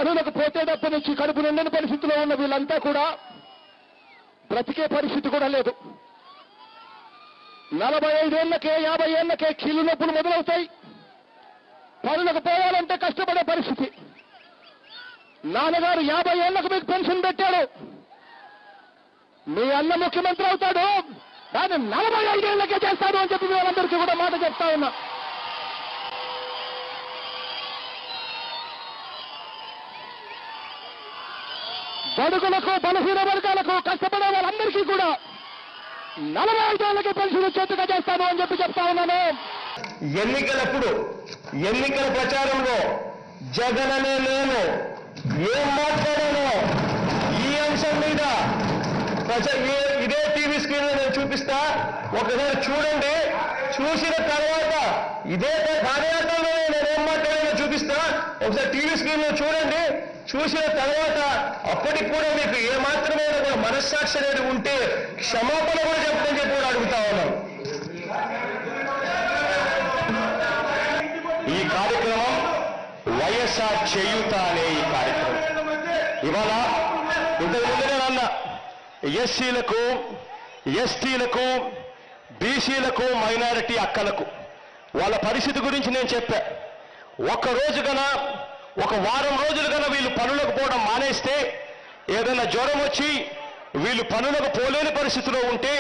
పనులకు పోతేటప్పటి నుంచి కడుపు నిండని పరిస్థితిలో ఉన్న వీళ్ళంతా కూడా బ్రతికే పరిస్థితి కూడా లేదు. 45 ఏళ్లకే 50 ఏళ్లకే కీళ్ళు నొప్పులు మొదలవుతాయి. పనులకు పోవాలంటే కష్టపడే పరిస్థితి. నాన్నగారు 50 ఏళ్లకు మీకు పెన్షన్ పెట్టాడు. మీ అన్న ముఖ్యమంత్రి అవుతాడు, దాన్ని 45 ఏళ్లకే చేస్తాడు అని చెప్పి వాళ్ళందరికీ కూడా మాట చెప్తా ఉన్నా. బడుగులకు బలహీన వర్గాలకు కష్టపడే వాళ్ళందరికీ కూడా 45 ఏళ్లకే పెన్షన్ వచ్చేట్టుగా చేస్తాను అని చెప్పి చెప్తా ఉన్నాను. ఎన్నికలప్పుడు ఎన్నికల ప్రచారంలో జగననే నేను ఏం మాట్లాడానో ఈ అంశం మీద ఇదే టీవీ స్క్రీన్ లో నేను చూపిస్తా, ఒకసారి చూడండి. చూసిన తర్వాత ఇదే పాదయాత్రలో నేనేం మాట్లాడానో చూపిస్తా, ఒకసారి టీవీ స్క్రీన్ లో చూడండి. చూసిన తర్వాత అప్పటికి కూడా మీకు ఏమాత్రమైనా కూడా మనస్సాక్షి అనేది ఉంటే క్షమాపణ కూడా చెప్పని చెప్పి కూడా అడుగుతా ఉన్నాను. ఈ కార్యక్రమం వైఎస్ఆర్ చేయూత అనే ఈ కార్యక్రమం ఇవాళ ఇంతకుముందు నేను అన్న ఎస్సీలకు, ఎస్టీలకు, బీసీలకు, మైనారిటీ అక్కలకు వాళ్ళ పరిస్థితి గురించి నేను చెప్పా. ఒక వారం రోజులు కన్నా వీళ్ళు పనులకు పోవడం మానేస్తే, ఏదైనా జ్వరం వచ్చి వీళ్ళు పనులకు పోలేని పరిస్థితిలో ఉంటే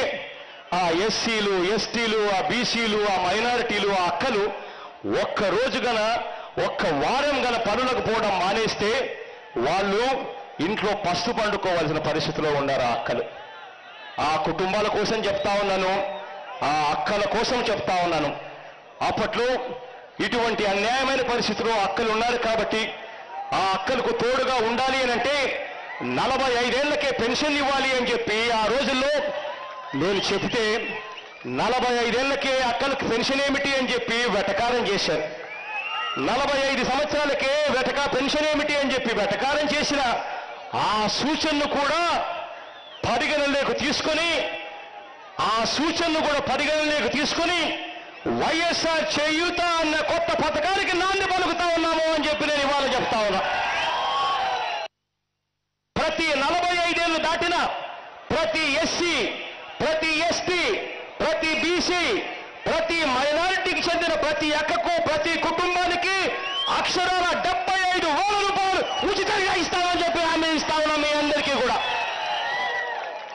ఆ ఎస్సీలు, ఎస్టీలు, ఆ బీసీలు, ఆ మైనారిటీలు, ఆ అక్కలు ఒక్క వారం గల పనులకు పోవడం మానేస్తే వాళ్ళు ఇంట్లో పస్తు పండుకోవాల్సిన పరిస్థితిలో ఉన్నారు ఆ అక్కలు. ఆ కుటుంబాల కోసం చెప్తా ఉన్నాను, ఆ అక్కల కోసం చెప్తా ఉన్నాను. అప్పట్లో ఇటువంటి అన్యాయమైన పరిస్థితిలో అక్కలు ఉన్నారు కాబట్టి ఆ అక్కలకు తోడుగా ఉండాలి అని అంటే 45 ఏళ్లకే పెన్షన్ ఇవ్వాలి అని చెప్పి ఆ రోజుల్లో నేను చెబితే 45 ఏళ్లకే అక్కలకు పెన్షన్ ఏమిటి అని చెప్పి వెటకారం చేశారు. 45 సంవత్సరాలకే పెన్షన్ ఏమిటి అని చెప్పి వెటకారం చేసిన ఆ సూచనను కూడా పరిగణలోకి తీసుకొని వైఎస్ఆర్ చేయూత అన్న కొత్త పథకానికి నాంది పలుకుతా ఉన్నాము అని చెప్పి నేను ఇవాళ చెప్తా ఉన్నా. ప్రతి 45 ఏళ్లు దాటిన ప్రతి ఎస్సీ, ప్రతి ఎస్టీ, ప్రతి బీసీ, ప్రతి మైనారిటీకి చెందిన ప్రతి అక్కకు, ప్రతి కుటుంబానికి అక్షరాల 75,000 రూపాయలు ఉచితంగా ఇస్తామని చెప్పి హామీ ఇస్తా ఉన్నాం మీ అందరికీ కూడా.